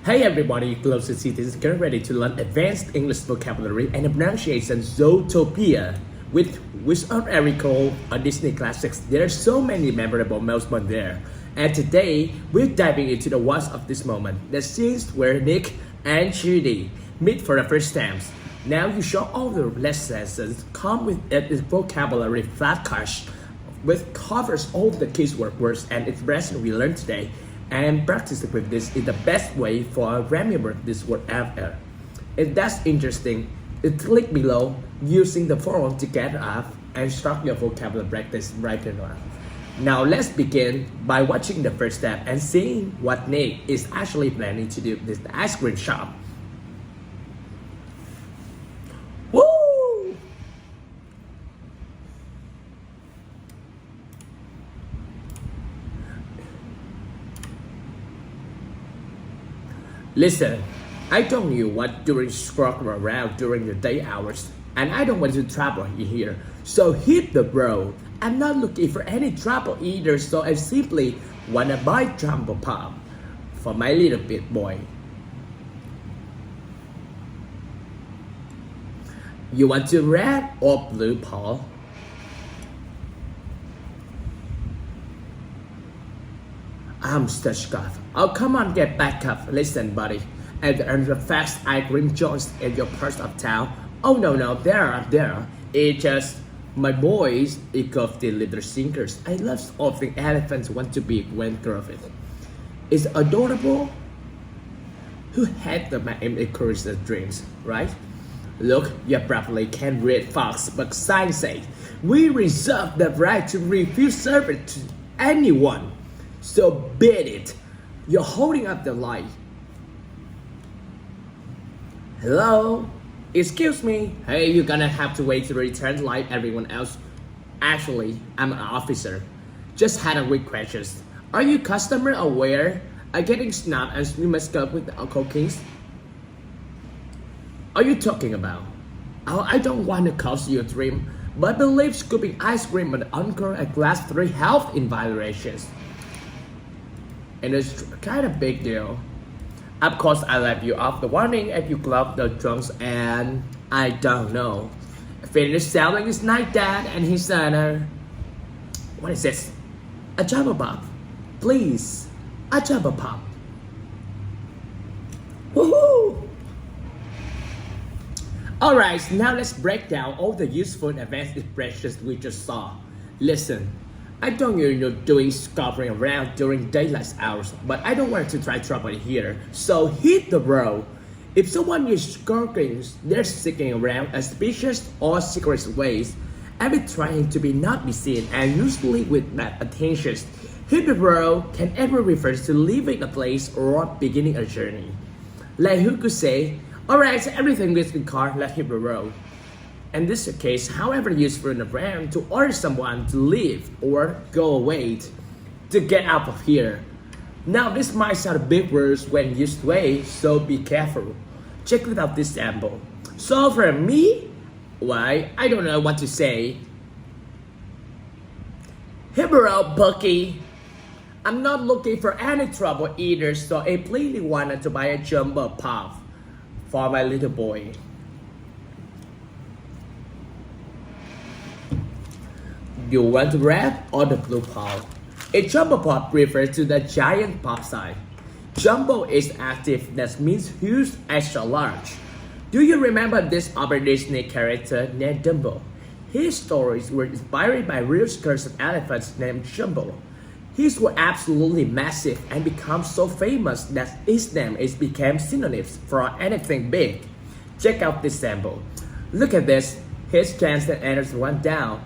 Hey everybody, close to citizens, get ready to learn advanced English vocabulary and pronunciation Zootopia with Wizard Erico on Disney Classics. There are so many memorable moments there. And today, we're diving into the what's of this moment, the scenes where Nick and Judy meet for the first time. Now you show all the lessons come with a vocabulary flashcard which covers all the keyword words and expressions we learned today. And practicing with this is the best way for remember this word ever. If that's interesting, click below using the forum to get up and start your vocabulary practice right now. Now let's begin by watching the first step and seeing what Nick is actually planning to do with the ice cream shop. Woo! Listen, I told you what during scrolling around during the day hours, and I don't want to travel here, so hit the road. I'm not looking for any trouble either, so I simply wanna buy Jumbo Pop for my little bit boy. You want to red or blue, Paul? I'm such God. Oh, come on, get back up. Listen, buddy. And the fast ice cream joints in your part of town. Oh, no, there. It's just my boys equal the little singers. I love all the elephants want to be when girlfriend. It's adorable. Who had the man encourage the dreams, right? Look, you probably can't read Fox, but signs say we reserve the right to refuse service to anyone. So bid it. You're holding up the light. Hello? Excuse me. Hey, you're gonna have to wait to return like everyone else. Actually, I'm an officer. Just had a quick question. Are you customer aware? Are getting snubbed and you must go with the alcohol kings? Are you talking about? Oh, I don't want to cause you a dream, but I believe scooping ice cream would incur a class 3 health in violations. And it's kind of big deal. Of course, I let you off the warning if you glove the drums and I don't know. Finished selling his night dad and his son. What is this? A Jumbo Pop. Please, a Jumbo Pop. Woohoo! Alright, now let's break down all the useful and advanced expressions we just saw. Listen. I don't you're doing scoffing around during daylight hours, but I don't want to try trouble here, so hit the road. If someone is skulking, they're sticking around suspicious or secret ways, and be trying to be not be seen, and usually with bad attentions. Hit the road can ever refer to leaving a place or beginning a journey. Like who could say, alright, so everything with the car, let's hit the road. In this case, however useful around to order someone to leave or go away to get out of here. Now this might sound big words when used way, so be careful. Check out this sample. So for me, why, I don't know what to say. Hibero Bucky. I'm not looking for any trouble either, so I plainly wanted to buy a Jumbo Pop for my little boy. You want the red or the blue pop? A Jumbo Pop refers to the giant pop size. Jumbo is active, that means huge, extra large. Do you remember this other Disney character named Dumbo? His stories were inspired by real cursed elephants named Jumbo. His were absolutely massive and become so famous that his name is became synonyms for anything big. Check out this sample. Look at this. His chance that enters one down.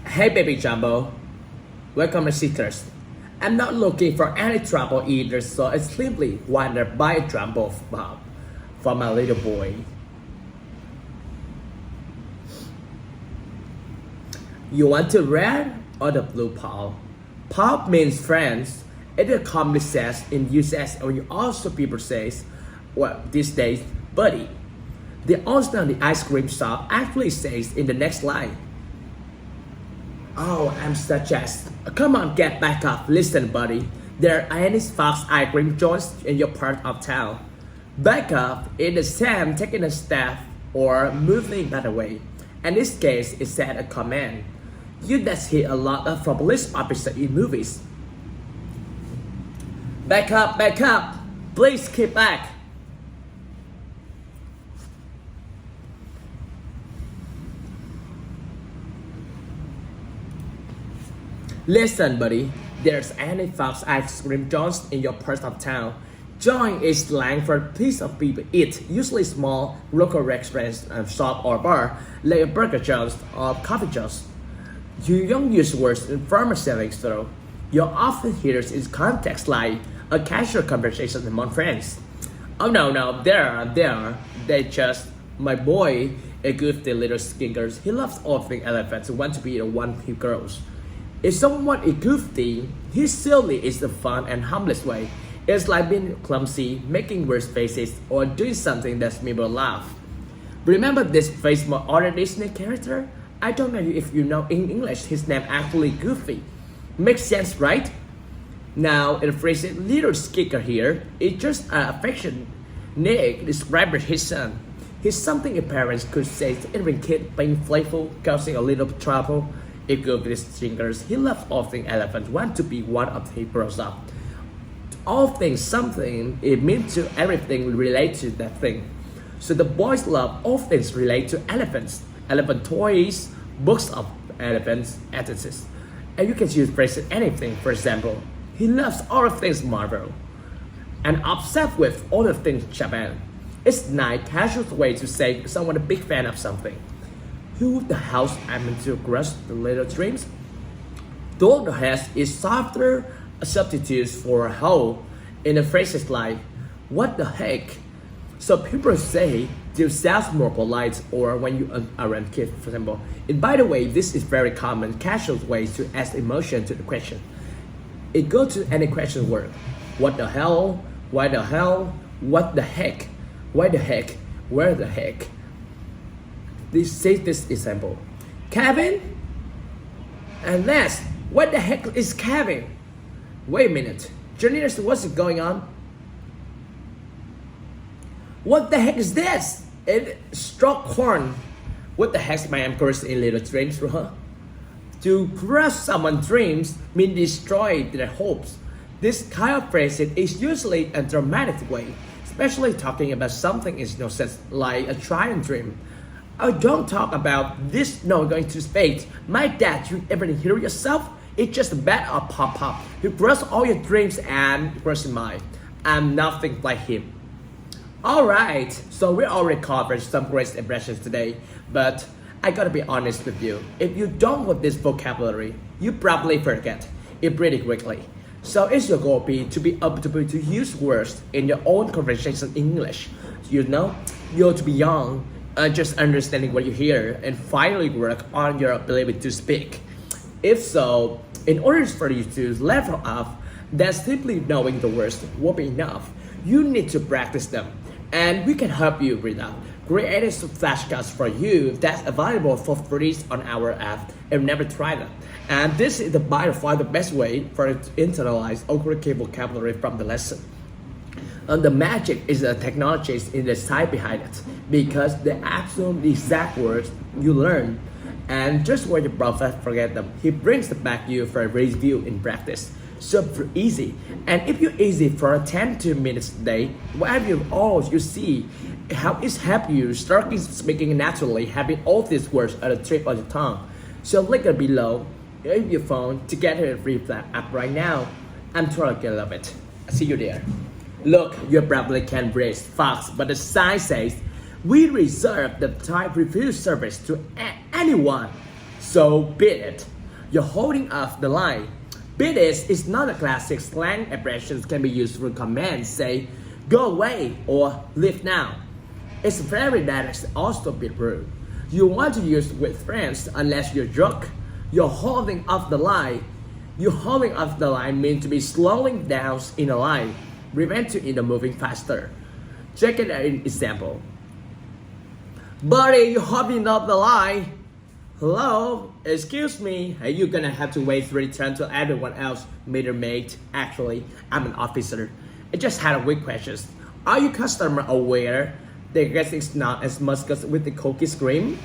Hey baby Jumbo, welcome to Seekers. I'm not looking for any trouble either, so I simply want to buy a Jumbo Pop for my little boy. You want the red or the blue Pop? Pop means friends. It is commonly said in US or also people say, well, these days, buddy. The owner of the ice cream shop actually says in the next line, Oh, I'm such as. Come on, get back up. Listen, buddy. There are any fast ice cream joints in your part of town? Back up in the same taking a step or moving that way. In this case, it said a command. You that hear a lot of from police officers in movies. Back up, please keep back. Listen, buddy, there's any fast ice cream joints in your part of town. Joint is slang for a piece of people eat, usually small local restaurants, shop or bar, like a burger joint or coffee joint. You don't use words in formal settings though. You often hear it in context like a casual conversation among friends. Oh no, they just, my boy, a goofy little skinkers. He loves all things elephants and wants to be the one who grows. If someone is goofy, he's silly is the fun and harmless way. It's like being clumsy, making weird faces, or doing something that makes people laugh. Remember this famous other Disney character? I don't know if you know in English, his name actually Goofy. Makes sense, right? Now, in the phrase little skicker here, it's just an affection Nick describes his son. He's something a parents could say to every kid being playful, causing a little trouble. If Goofy singers, he loves all things elephants, want to be one of he grows up. All things something, it means to everything related to that thing. So the boys love all things related to elephants, elephant toys, books of elephants, etc. And you can use phrases anything. For example, he loves all things Marvel and obsessed with all the things Japan. It's nice casual way to say someone a big fan of something. Who the house I'm into crush the little dreams? Though the head is softer substitutes for how in the phrases like what the heck. So people say to sound more polite or when you are around kids, for example. And by the way, this is very common casual way to add emotion to the question. It goes to any question word. What the hell? Why the hell? What the heck? Why the heck? Where the heck? This say this example. Kevin? And next, what the heck is Kevin? Wait a minute. Juniors, what's going on? What the heck is this? It struck corn. What the heck my cursed in little dreams for her? To crush someone's dreams means destroy their hopes. This kind of phrase is usually a dramatic way, especially talking about something is no sense like a trying dream. I don't talk about this no going to space. My dad, you ever hear yourself? It's just a bad pop. You crush all your dreams and crush mine. I'm nothing like him. Alright, so we already covered some great expressions today, but I gotta be honest with you. If you don't have this vocabulary, you probably forget it pretty quickly. So it's your goal to be able to use words in your own conversation in English. You know, you're to be young, just understanding what you hear, and finally work on your ability to speak. If so, in order for you to level up, then simply knowing the words won't be enough. You need to practice them, and we can help you with that. Creating some flashcards for you that's available for free on our app and never tried it. And this is by far the best way for you to internalize or create vocabulary from the lesson. And the magic is the technologies in the side behind it, because the absolute exact words you learn and just where the prophet forget them, he brings them back to you for a review in practice. Super easy. And if you're easy for 10 to minutes a day, whatever you see how it helps you start speaking naturally, having all these words at the tip of your tongue. So link it below in your phone to get a free app right now. I'm totally gonna love it. I'll see you there. Look, you probably can raise fast, but the sign says we reserve the type review service to anyone. So bid it. You're holding up the line. Bid it is not a classic slang expression can be used for commands, say go away or leave now. It's very direct, also a bit rude. You want to use it with friends unless you're drunk. You're holding up the line. You holding up the line means to be slowing down in a line, preventing it moving faster. Check it out in example. Buddy, you're holding up the line. Hello, excuse me. Are you gonna have to wait 3 turns till everyone else meet their mate? Actually, I'm an officer. I just had a quick question. Are you customer aware that getting not as much with the cookie cream?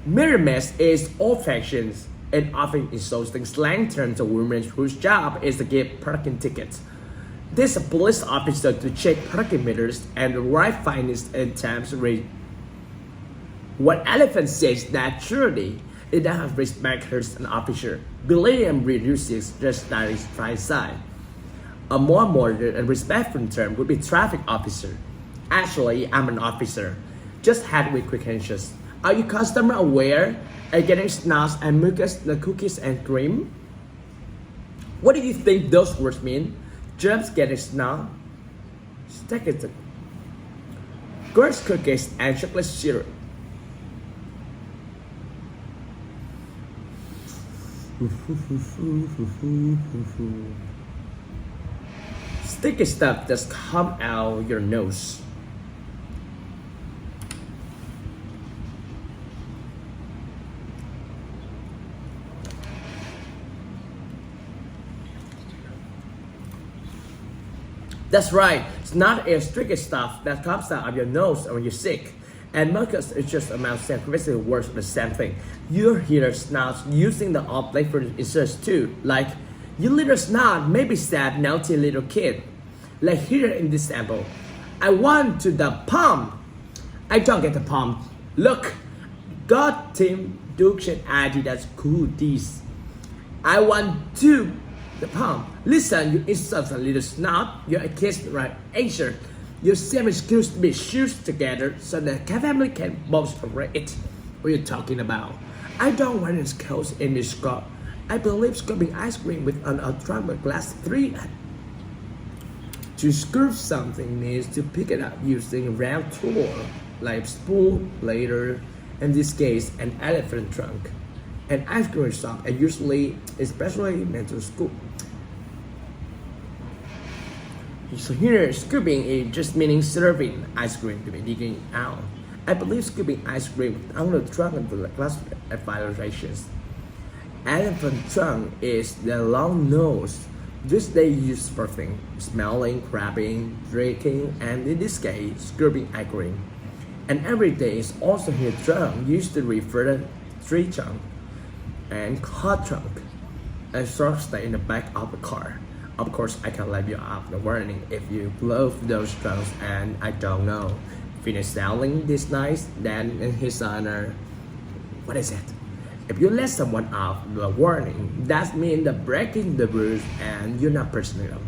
Mirror is old-fashioned and often insulting slang term to women whose job is to give parking tickets. This is a police officer to check parking meters and the right fines and times rate. What elephant says naturally, it doesn't respect her as an officer. William reduces just that is right side. A more modern and respectful term would be traffic officer. Actually, I'm an officer. Just had with quick answers. Are you customer aware? Are you getting snacks and mucus, the cookies and cream? What do you think those words mean? Germs getting snack, stickers, girls cookies and chocolate syrup. Sticky stuff just come out your nose. That's right, it's not a sticky stuff that comes out of your nose when you're sick. And mucus is just amount of words for the same thing. You hear snot using the off-plate for inserts too, like you little snot, maybe sad, naughty little kid. Like here in this sample, I want to the pump. I don't get the pump. Look, got Tim Dukes and ID that's cool this. I want to the pump. Listen, you insult a little snot. You're a kid's right answer. Your same excuse to be shoes together so the family can both it. What are you talking about? I don't want his clothes in this cup. I believe scooping ice cream with an ultraviolet glass 3. To scoop something needs to pick it up using a round tool like spoon, later, in this case, an elephant trunk. An ice cream shop are usually especially meant to scoop. So here, scooping is just meaning serving ice cream to be digging out. I believe scooping ice cream out of the trunk of the glass violations. Elephant trunk is the long nose. This they use for things, smelling, grabbing, drinking, and in this case, scooping ice cream. And every day is also here trunk used to refer to tree trunk and car trunk. A short stay in the back of the car. Of course, I can let you off the warning if you blow those trunks and I don't know. Finish selling this night, then in his honor, what is it? If you let someone off the warning, that means the breaking the rules and you're not personal.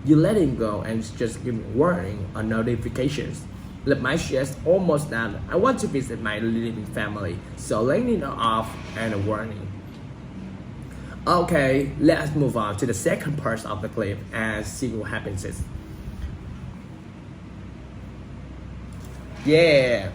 You let him go and just give him warning or notifications. Let my shares almost done. I want to visit my living family, so letting it off and a warning. Okay, let's move on to the second part of the clip and see what happens. Yeah.